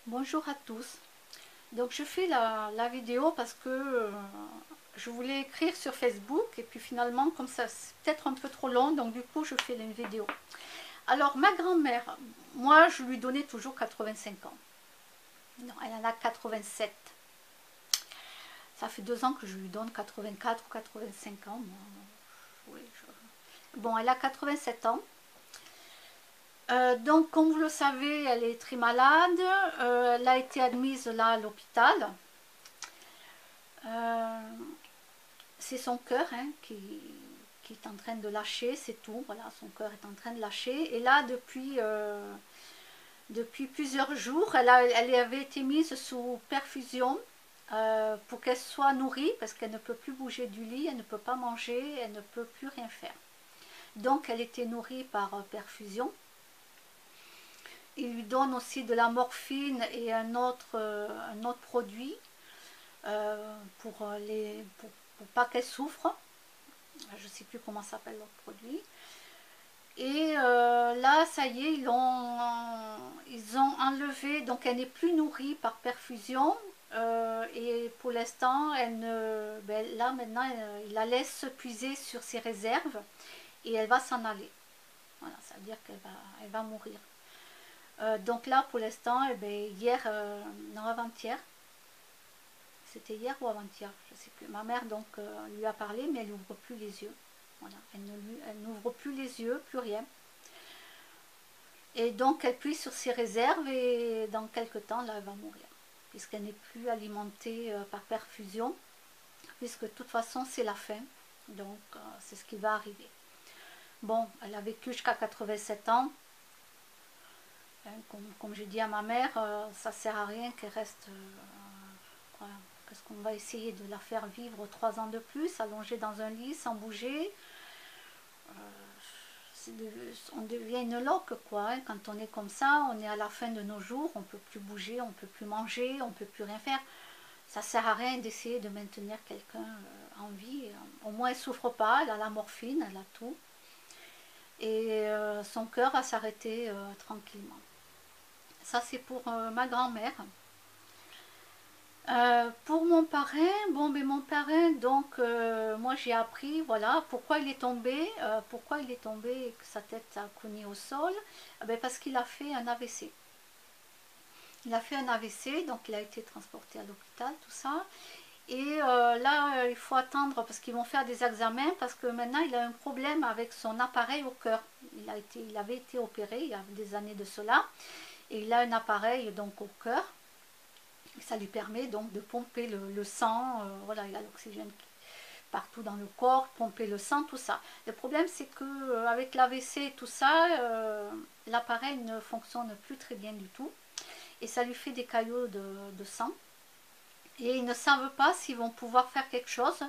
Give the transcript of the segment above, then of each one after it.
Bonjour à tous. Donc je fais la vidéo parce que je voulais écrire sur Facebook et puis finalement comme ça c'est peut-être un peu trop long, donc du coup je fais une vidéo. Alors ma grand-mère, moi je lui donnais toujours 85 ans. Non, elle en a 87. Ça fait 2 ans que je lui donne 84 ou 85 ans. Oui, bon, elle a 87 ans. Donc, comme vous le savez, elle est très malade. Elle a été admise là à l'hôpital. Euh, c'est son cœur qui est en train de lâcher, c'est tout. Voilà, son cœur est en train de lâcher. Et là, depuis plusieurs jours, elle avait été mise sous perfusion pour qu'elle soit nourrie, parce qu'elle ne peut plus bouger du lit, elle ne peut pas manger, elle ne peut plus rien faire. Donc, elle était nourrie par perfusion. Il lui donne aussi de la morphine et un autre produit pour pas qu'elle souffre. Je ne sais plus comment s'appelle l'autre produit. Et là, ça y est, ils ont enlevé, donc elle n'est plus nourrie par perfusion. Et pour l'instant, là maintenant, il la laisse puiser sur ses réserves et elle va s'en aller. Voilà, ça veut dire qu'elle va mourir. Donc là, pour l'instant, hier, non, avant-hier, c'était hier ou avant-hier, je ne sais plus. Ma mère donc lui a parlé, mais elle n'ouvre plus les yeux. Voilà, elle n'ouvre plus les yeux, plus rien. Et donc elle puise sur ses réserves et dans quelques temps, là, elle va mourir. Puisqu'elle n'est plus alimentée par perfusion, puisque de toute façon, c'est la fin. Donc c'est ce qui va arriver. Bon, elle a vécu jusqu'à 87 ans. Comme j'ai dit à ma mère, ça ne sert à rien qu'elle reste. Voilà. Qu'est-ce qu'on va essayer de la faire vivre 3 ans de plus, allongée dans un lit, sans bouger. On devient une loque, quoi. Hein. Quand on est comme ça, on est à la fin de nos jours, on ne peut plus bouger, on ne peut plus manger, on ne peut plus rien faire. Ça ne sert à rien d'essayer de maintenir quelqu'un en vie. Au moins, elle ne souffre pas, elle a la morphine, elle a tout. Et son cœur va s'arrêter tranquillement. Ça, c'est pour ma grand-mère. Pour mon parrain, bon, mais mon parrain, donc, moi j'ai appris, voilà, pourquoi il est tombé et que sa tête a cogné au sol. Ben, parce qu'il a fait un AVC. Il a fait un AVC, donc il a été transporté à l'hôpital, tout ça. Et là, il faut attendre parce qu'ils vont faire des examens parce que maintenant il a un problème avec son appareil au cœur. Il avait été opéré il y a des années de cela et il a un appareil donc au cœur. Ça lui permet donc de pomper le sang, voilà, il y a l'oxygène partout dans le corps, pomper le sang, tout ça. Le problème c'est que avec l'AVC et tout ça, l'appareil ne fonctionne plus très bien du tout et ça lui fait des caillots de sang. Et ils ne savent pas s'ils vont pouvoir faire quelque chose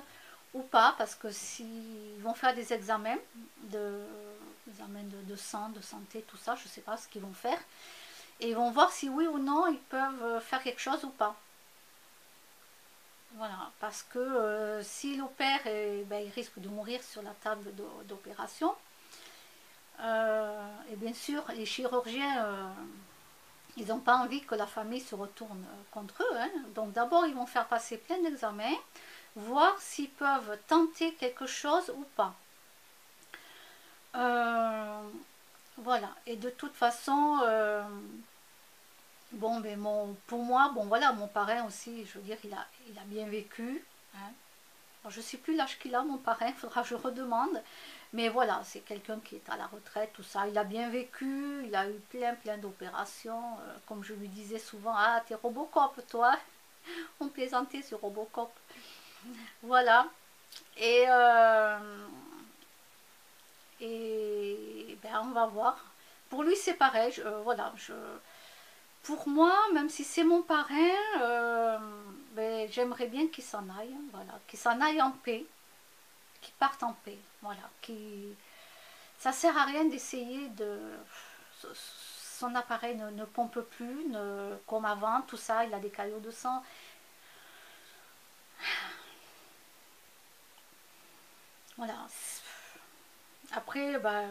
ou pas, parce que s'ils vont faire des examens de sang, de santé, tout ça, je ne sais pas ce qu'ils vont faire. Et ils vont voir si oui ou non ils peuvent faire quelque chose ou pas. Voilà, parce que s'il opère, il risque de mourir sur la table d'opération. Et bien sûr, les chirurgiens, ils n'ont pas envie que la famille se retourne contre eux. Hein. Donc d'abord, ils vont faire passer plein d'examens, voir s'ils peuvent tenter quelque chose ou pas. Voilà, et de toute façon, bon, mais pour moi, bon voilà, mon parrain aussi, je veux dire, il a bien vécu. Hein. Alors, je ne sais plus l'âge qu'il a, mon parrain, il faudra que je redemande. Mais voilà, c'est quelqu'un qui est à la retraite, tout ça. Il a bien vécu, il a eu plein d'opérations. Comme je lui disais souvent, ah, t'es Robocop, toi. On plaisantait sur Robocop. Voilà. Et, ben, on va voir. Pour lui, c'est pareil. Voilà, pour moi, même si c'est mon parrain, ben, j'aimerais bien qu'il s'en aille. Voilà, qu'il s'en aille en paix. Qu'il parte en paix. Voilà. Ça sert à rien d'essayer de. Son appareil ne pompe plus comme avant, tout ça, il a des caillots de sang. Voilà. Après, bah,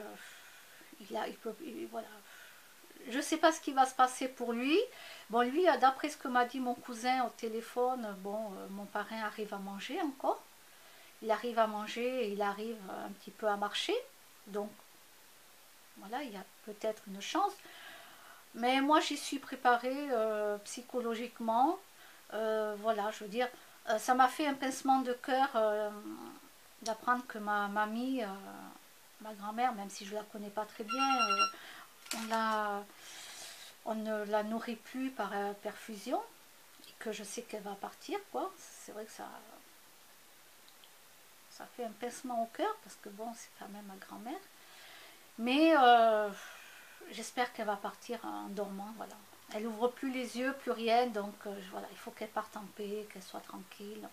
voilà. je ne sais pas ce qui va se passer pour lui. Bon, lui, d'après ce que m'a dit mon cousin au téléphone, bon, mon parrain arrive à manger encore. Il arrive à manger, il arrive un petit peu à marcher. Donc, voilà, il y a peut-être une chance. Mais moi, j'y suis préparée psychologiquement. Voilà, je veux dire, ça m'a fait un pincement de cœur d'apprendre que ma mamie, ma grand-mère, même si je ne la connais pas très bien, on ne la nourrit plus par perfusion. Et que je sais qu'elle va partir, quoi. C'est vrai que ça fait un pincement au cœur, parce que bon, c'est quand même ma grand-mère. Mais j'espère qu'elle va partir en dormant, voilà. Elle ouvre plus les yeux, plus rien, donc voilà, il faut qu'elle parte en paix, qu'elle soit tranquille.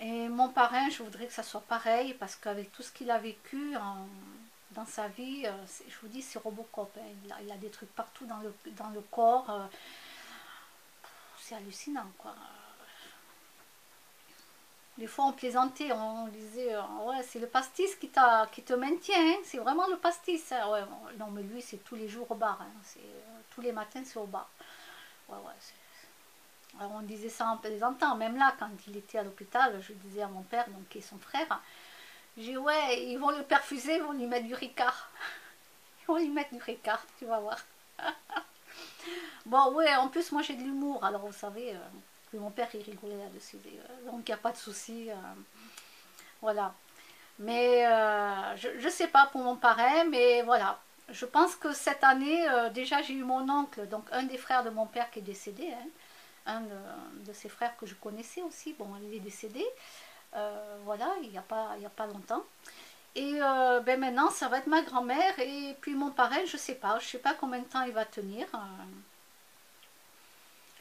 Et mon parrain, je voudrais que ça soit pareil, parce qu'avec tout ce qu'il a vécu dans sa vie, je vous dis, c'est Robocop, hein. Il a des trucs partout dans le corps, c'est hallucinant, quoi. Des fois on plaisantait, on disait ouais, c'est le pastis qui te maintient, hein. C'est vraiment le pastis, hein. Ouais, non mais lui c'est tous les jours au bar, hein. Tous les matins c'est au bar. Ouais, ouais, alors on disait ça en plaisantant, même là quand il était à l'hôpital, je disais à mon père, donc qui est son frère, j'ai dit ouais, ils vont le perfuser, ils vont lui mettre du Ricard. Ils vont lui mettre du Ricard, tu vas voir. Bon ouais, en plus moi j'ai de l'humour, alors vous savez, mon père il rigolait là-dessus, donc il n'y a pas de souci. Voilà. Mais je ne sais pas pour mon parrain, mais voilà. Je pense que cette année, déjà j'ai eu mon oncle, donc un des frères de mon père qui est décédé, hein, un de ses frères que je connaissais aussi, bon, il est décédé, voilà, il y a pas longtemps. Et ben maintenant, ça va être ma grand-mère, et puis mon parrain, je sais pas combien de temps il va tenir.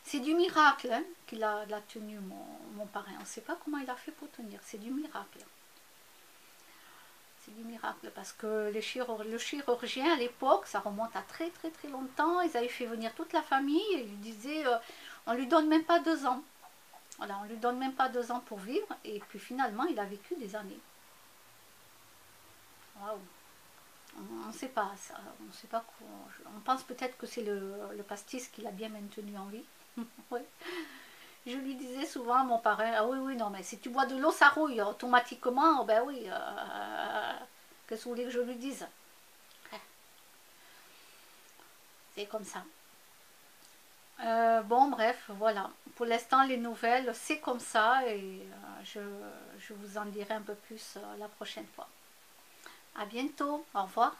C'est du miracle hein, qu'il a tenu, mon parrain. On ne sait pas comment il a fait pour tenir, c'est du miracle. C'est du miracle parce que le chirurgien à l'époque, ça remonte à très très très longtemps, ils avaient fait venir toute la famille et ils disaient on lui donne même pas 2 ans. Voilà, on lui donne même pas 2 ans pour vivre et puis finalement il a vécu des années. Waouh. On ne sait pas ça, on sait pas quoi. On pense peut-être que c'est le pastis qui l'a bien maintenu en vie. Ouais. Je lui disais souvent à mon parrain, ah oui, oui, non, mais si tu bois de l'eau, ça rouille automatiquement, ben oui, qu'est-ce que vous voulez que je lui dise? C'est comme ça. Bon, bref, voilà. Pour l'instant, les nouvelles, c'est comme ça et je vous en dirai un peu plus la prochaine fois. À bientôt, au revoir.